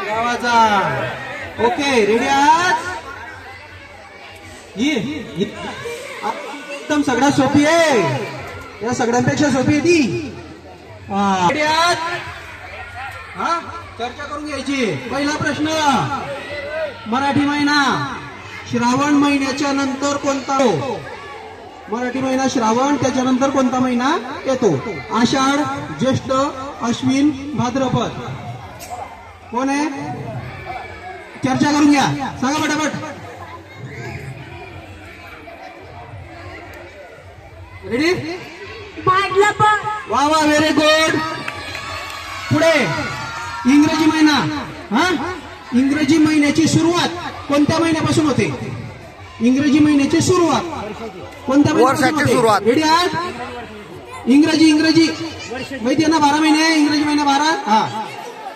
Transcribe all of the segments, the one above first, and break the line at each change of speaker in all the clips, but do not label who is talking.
गावाचा. Okay ready आहात? एकदम सगळ्यात सोपी आहे, या सगळ्यांपेक्षा सोपी आहे ती. रेडी आहात? हा, चर्चा करून घ्यायची. पहिला प्रश्न, मराठी महिना श्रावण महिन्याच्या नंतर कोणता हो? मराठी महिना श्रावण, त्याच्यानंतर कोणता महिना येतो? आषाढ, ज्येष्ठ, अश्विन, भाद्रपद. कोण आहे? चर्चा करून घ्या, सांगा पटापट. रेडी? वा वा, व्हेरी गुड. पुढे इंग्रजी महिना. हा, इंग्रजी महिन्याची सुरुवात कोणत्या महिन्यापासून होते? इंग्रजी महिन्याची सुरुवात कोणत्या महिन्यापासून होते? रेडी आहात? इंग्रजी माहिती आहे ना, 12 महिने इंग्रजी महिना 12. हा,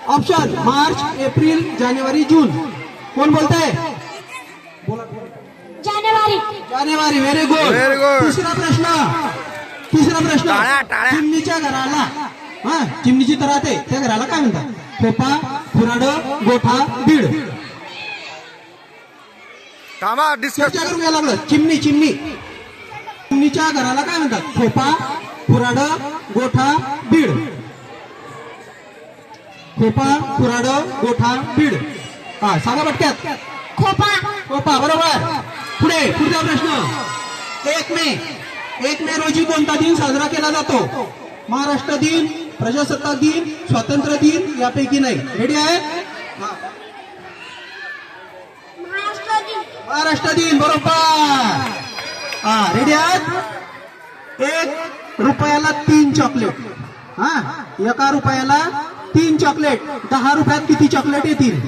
ऑप्शन मार्च, एप्रिल, जानेवारी, जून. कोण बोलताय? जानेवारी. Very good. तिसरा प्रश्न, चिमणीच्या घराला, हा, चिमणीची तर राहते, त्या घराला काय म्हणतात? खोपा, खुराड, गोठा, बीड. चर्चा करून घ्यायला लागलं. चिमणीच्या घराला काय म्हणतात? खोपा, खुराड, गोठा, बीड. खोपा, खुराड, गोठा, बीड. हा, सांगा पटक्यात. खोपा बरोबर. पुढचा प्रश्न, 1 मे रोजी कोणता दिन साजरा केला जातो? महाराष्ट्र दिन, प्रजासत्ताक दिन, स्वातंत्र्य दिन, यापैकी नाही. रेडी आहे? महाराष्ट्र दिन बरोबर. हा, रेडी आहात? 1 रुपयाला 3 चॉकलेट. हा, 1 रुपयाला 3 चॉकलेट. 10 रुपयात किती चॉकलेट येतील?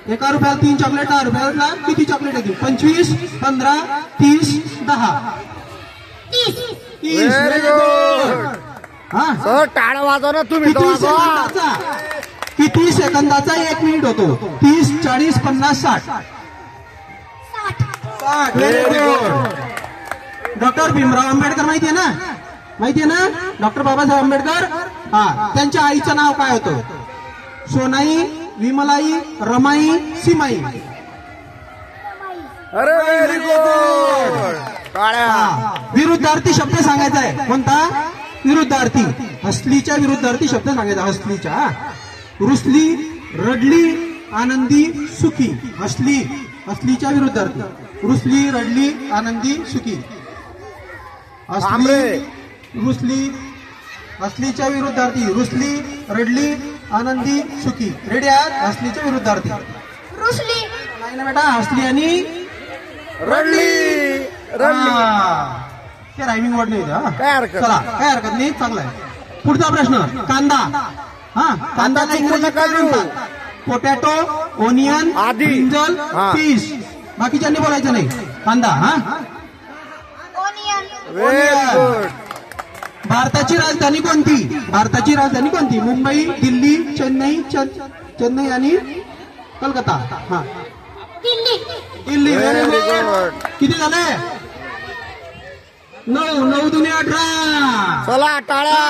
1 रुपयाला 3 चॉकलेट, 10 रुपयाला किती चॉकलेट येतील? 25, 15, 30, 10. 30. हा,
टाळ वाजव ना तुम्ही.
किती सेकंदाचा 1 मिनिट होतो? 30, 40, 50, 60. Very good. Doctor Bhimrao Ambedkar माहितीये ना? डॉक्टर बाबासाहेब आंबेडकर. हा, त्यांच्या आईचं नाव काय होतं? सोनाई, विमलाई, रमाई, सीमाई.
अरे व्हेरी गुड.
विरुद्धार्थी शब्द सांगायचा आहे. कोणता? विरुद्धार्थी. हसलीच्या विरुद्धार्थी शब्द सांगायचा. हसलीच्या. रुसली, रडली, आनंदी, सुखी. हसलीच्या विरुद्धार्थी. रुसली, रडली, आनंदी, सुखी. हसलीच्या विरुद्धार्थी. रुसली, रडली, आनंदी, सुखी. रेडी आहात? हसलीच्या विरुद्धार्थी. रुसली नाही ना बेटा, हसली आणि
रडली.
ते रायमिंग वर्ड नाही.
काय हरकत
नाही, चांगला आहे. पुढचा प्रश्न, कांदा. हा, कांद्याला इंग्रजी काय म्हणतात? Potato, onion, brinjal, peas. बाकीच्यांनी बोलायचं नाही. कांदा. हा, ओनियन. भारताची राजधानी कोणती? मुंबई, दिल्ली, चेन्नई आणि कलकत्ता. हा, दिल्ली. Very good. किती झाले? 9 9 दुने 18.
चला टाळ्या.